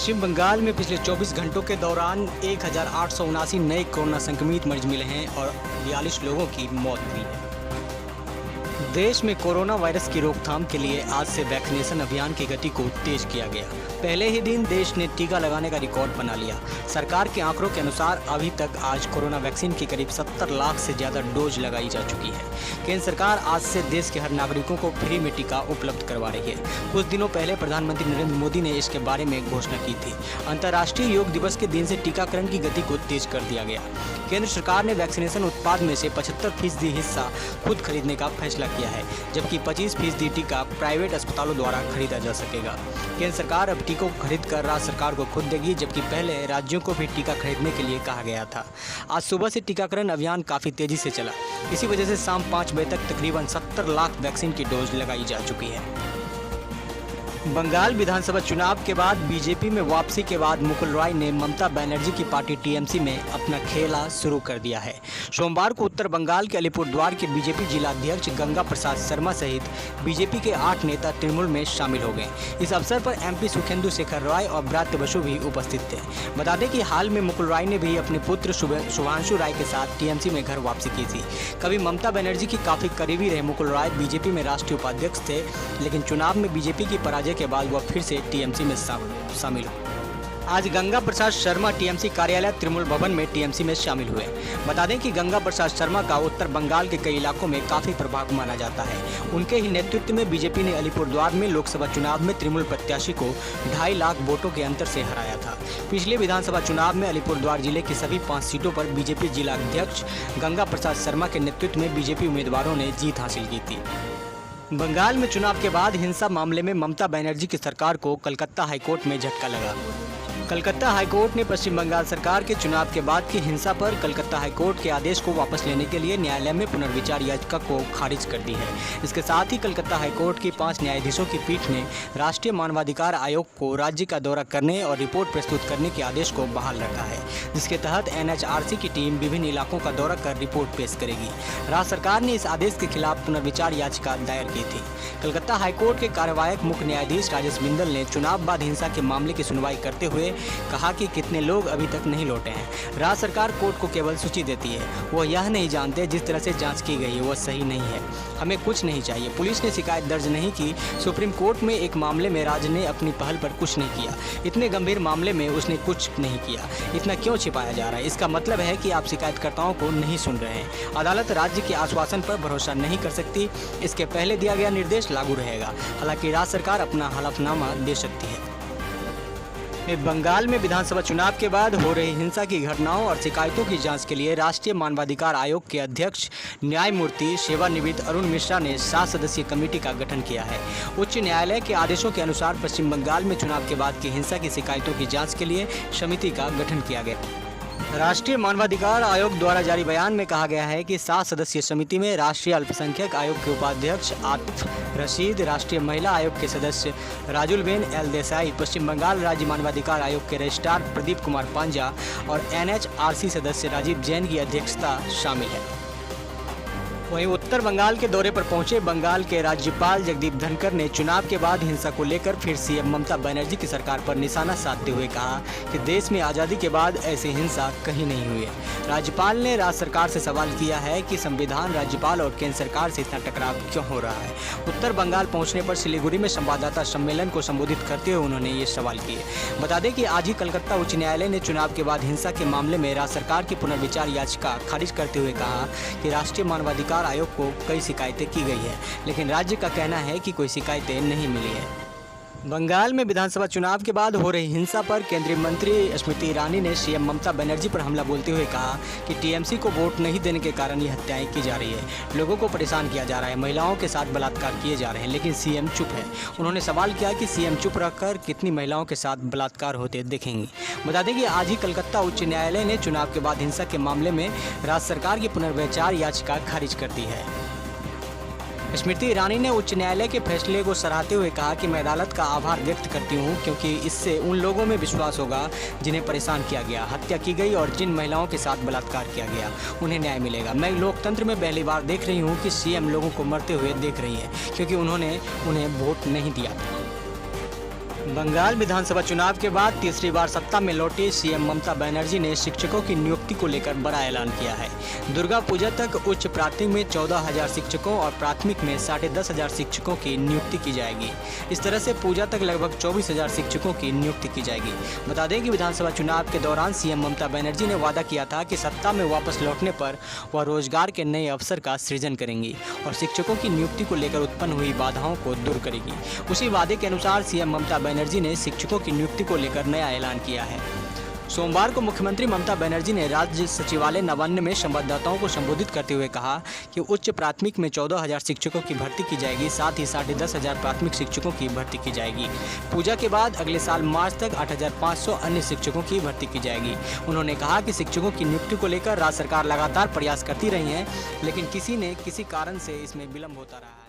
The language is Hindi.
पश्चिम बंगाल में पिछले 24 घंटों के दौरान 1879 नए कोरोना संक्रमित मरीज मिले हैं और 42 लोगों की मौत हुई है। देश में कोरोना वायरस की रोकथाम के लिए आज से वैक्सीनेशन अभियान की गति को तेज किया गया। पहले ही दिन देश ने टीका लगाने का रिकॉर्ड बना लिया। सरकार के आंकड़ों के अनुसार अभी तक आज कोरोना वैक्सीन की करीब 70 लाख से ज़्यादा डोज लगाई जा चुकी है। केंद्र सरकार आज से देश के हर नागरिकों को फ्री में टीका उपलब्ध करवा रही है। कुछ दिनों पहले प्रधानमंत्री नरेंद्र मोदी ने इसके बारे में घोषणा की थी। अंतर्राष्ट्रीय योग दिवस के दिन से टीकाकरण की गति को तेज कर दिया गया। केंद्र सरकार ने वैक्सीनेशन उत्पाद में से 75% हिस्सा खुद खरीदने का फैसला किया है, जबकि 25% टीका प्राइवेट अस्पतालों द्वारा खरीदा जा सकेगा। केंद्र सरकार अब टीकों को खरीद कर राज्य सरकार को खुद देगी, जबकि पहले राज्यों को भी टीका खरीदने के लिए कहा गया था। आज सुबह से टीकाकरण अभियान काफ़ी तेजी से चला। इसी वजह से शाम 5 बजे तक तकरीबन 70 लाख वैक्सीन की डोज लगाई जा चुकी है। बंगाल विधानसभा चुनाव के बाद बीजेपी में वापसी के बाद मुकुल रॉय ने ममता बनर्जी की पार्टी टीएमसी में अपना खेला शुरू कर दिया है। सोमवार को उत्तर बंगाल के अलीपुरद्वार के बीजेपी जिला अध्यक्ष गंगा प्रसाद शर्मा सहित बीजेपी के 8 नेता तृणमूल में शामिल हो गए। इस अवसर पर एमपी सुखेंदु शेखर रॉय और ब्रात्य बसु भी उपस्थित थे। बता दें कि हाल में मुकुल रॉय ने भी अपने पुत्र शुभांशु राय के साथ टीएमसी में घर वापसी की थी। कभी ममता बनर्जी की काफ़ी करीबी रहे मुकुल रॉय बीजेपी में राष्ट्रीय उपाध्यक्ष थे, लेकिन चुनाव में बीजेपी की पराजय के बाद वह फिर से टीएमसी में शामिल हुए। आज गंगा प्रसाद शर्मा टीएमसी कार्यालय तृणमूल भवन में टीएमसी में शामिल हुए। बता दें कि गंगा प्रसाद शर्मा का उत्तर बंगाल के कई इलाकों में काफ़ी प्रभाव माना जाता है। उनके ही नेतृत्व में बीजेपी ने अलीपुरद्वार में लोकसभा चुनाव में तृणमूल प्रत्याशी को 2.5 लाख वोटों के अंतर से हराया था। पिछले विधानसभा चुनाव में अलीपुरद्वार जिले की सभी 5 सीटों पर बीजेपी जिला अध्यक्ष गंगा प्रसाद शर्मा के नेतृत्व में बीजेपी उम्मीदवारों ने जीत हासिल की थी। बंगाल में चुनाव के बाद हिंसा मामले में ममता बनर्जी की सरकार को कलकत्ता हाईकोर्ट में झटका लगा। कलकत्ता हाईकोर्ट ने पश्चिम बंगाल सरकार के चुनाव के बाद की हिंसा पर कलकत्ता हाईकोर्ट के आदेश को वापस लेने के लिए न्यायालय में पुनर्विचार याचिका को खारिज कर दी है। इसके साथ ही कलकत्ता हाईकोर्ट की 5 न्यायाधीशों की पीठ ने राष्ट्रीय मानवाधिकार आयोग को राज्य का दौरा करने और रिपोर्ट प्रस्तुत करने के आदेश को बहाल रखा है, जिसके तहत एनएचआरसी की टीम विभिन्न इलाकों का दौरा कर रिपोर्ट पेश करेगी। राज्य सरकार ने इस आदेश के खिलाफ पुनर्विचार याचिका दायर की थी। कलकत्ता हाईकोर्ट के कार्यवाहक मुख्य न्यायाधीश राजेश बिंदल ने चुनाव बाद हिंसा के मामले की सुनवाई करते हुए कहा कि कितने लोग अभी तक नहीं लौटे हैं। राज्य सरकार कोर्ट को केवल सूची देती है, वो यह नहीं जानते जिस तरह से जांच की गई है वो सही नहीं है। हमें कुछ नहीं चाहिए। पुलिस ने शिकायत दर्ज नहीं की। सुप्रीम कोर्ट में एक मामले में राज्य ने अपनी पहल पर कुछ नहीं किया। इतने गंभीर मामले में उसने कुछ नहीं किया। इतना क्यों छिपाया जा रहा है? इसका मतलब है कि आप शिकायतकर्ताओं को नहीं सुन रहे हैं। अदालत राज्य के आश्वासन पर भरोसा नहीं कर सकती। इसके पहले दिया गया निर्देश लागू रहेगा। हालांकि राज्य सरकार अपना हलफनामा दे सकती है। बंगाल में विधानसभा चुनाव के बाद हो रही हिंसा की घटनाओं और शिकायतों की जांच के लिए राष्ट्रीय मानवाधिकार आयोग के अध्यक्ष न्यायमूर्ति सेवानिवृत्त अरुण मिश्रा ने 7 सदस्यीय कमेटी का गठन किया है। उच्च न्यायालय के आदेशों के अनुसार पश्चिम बंगाल में चुनाव के बाद की हिंसा की शिकायतों की जाँच के लिए समिति का गठन किया गया। राष्ट्रीय मानवाधिकार आयोग द्वारा जारी बयान में कहा गया है कि 7 सदस्यीय समिति में राष्ट्रीय अल्पसंख्यक आयोग के उपाध्यक्ष आतिफ रशीद, राष्ट्रीय महिला आयोग के सदस्य राजुलबेन एल देसाई, पश्चिम बंगाल राज्य मानवाधिकार आयोग के रजिस्ट्रार प्रदीप कुमार पांजा और एनएचआरसी सदस्य राजीव जैन की अध्यक्षता शामिल है। वहीं उत्तर बंगाल के दौरे पर पहुंचे बंगाल के राज्यपाल जगदीप धनखड़ ने चुनाव के बाद हिंसा को लेकर फिर सीएम ममता बनर्जी की सरकार पर निशाना साधते हुए कहा कि देश में आज़ादी के बाद ऐसी हिंसा कहीं नहीं हुई है। राज्यपाल ने राज्य सरकार से सवाल किया है कि संविधान, राज्यपाल और केंद्र सरकार से इतना टकराव क्यों हो रहा है। उत्तर बंगाल पहुंचने पर सिलीगुड़ी में संवाददाता सम्मेलन को संबोधित करते हुए उन्होंने ये सवाल किए। बता दें कि आज ही कलकत्ता उच्च न्यायालय ने चुनाव के बाद हिंसा के मामले में राज्य सरकार की पुनर्विचार याचिका खारिज करते हुए कहा कि राष्ट्रीय मानवाधिकार आयोग को कई शिकायतें की गई है, लेकिन राज्य का कहना है कि कोई शिकायतें नहीं मिली है। बंगाल में विधानसभा चुनाव के बाद हो रही हिंसा पर केंद्रीय मंत्री स्मृति ईरानी ने सीएम ममता बनर्जी पर हमला बोलते हुए कहा कि टीएमसी को वोट नहीं देने के कारण ये हत्याएं की जा रही है। लोगों को परेशान किया जा रहा है, महिलाओं के साथ बलात्कार किए जा रहे हैं, लेकिन सीएम चुप है। उन्होंने सवाल किया कि सीएम चुप रहकर कितनी महिलाओं के साथ बलात्कार होते देखेंगे। बता दें कि आज ही कलकत्ता उच्च न्यायालय ने चुनाव के बाद हिंसा के मामले में राज्य सरकार की पुनर्विचार याचिका खारिज कर दी है। स्मृति ईरानी ने उच्च न्यायालय के फैसले को सराहते हुए कहा कि मैं अदालत का आभार व्यक्त करती हूं, क्योंकि इससे उन लोगों में विश्वास होगा जिन्हें परेशान किया गया, हत्या की गई और जिन महिलाओं के साथ बलात्कार किया गया, उन्हें न्याय मिलेगा। मैं लोकतंत्र में पहली बार देख रही हूं कि सीएम लोगों को मरते हुए देख रही है, क्योंकि उन्होंने उन्हें वोट नहीं दिया था। बंगाल विधानसभा चुनाव के बाद तीसरी बार सत्ता में लौटी सीएम ममता बनर्जी ने शिक्षकों की नियुक्ति को लेकर बड़ा ऐलान किया है। दुर्गा पूजा तक उच्च प्राथमिक में 14,000 शिक्षकों और प्राथमिक में 10,500 शिक्षकों की नियुक्ति की जाएगी। इस तरह से पूजा तक लगभग 24,000 शिक्षकों की नियुक्ति की जाएगी। बता दें कि विधानसभा चुनाव के दौरान सीएम ममता बनर्जी ने वादा किया था कि सत्ता में वापस लौटने पर वह रोजगार के नए अवसर का सृजन करेंगी और शिक्षकों की नियुक्ति को लेकर उत्पन्न हुई बाधाओं को दूर करेगी। उसी वादे के अनुसार सीएम ममता बनर्जी ने शिक्षकों की नियुक्ति को लेकर नया ऐलान किया है। सोमवार को मुख्यमंत्री ममता बनर्जी ने राज्य सचिवालय नवान्न में संवाददाताओं को संबोधित करते हुए कहा कि उच्च प्राथमिक में 14,000 शिक्षकों की भर्ती की जाएगी, साथ ही 10,500 प्राथमिक शिक्षकों की भर्ती की जाएगी। पूजा के बाद अगले साल मार्च तक 8,500 अन्य शिक्षकों की भर्ती की जाएगी। उन्होंने कहा कि शिक्षकों की नियुक्ति को लेकर राज्य सरकार लगातार प्रयास करती रही है, लेकिन किसी न किसी कारण से इसमें विलंब होता रहा है।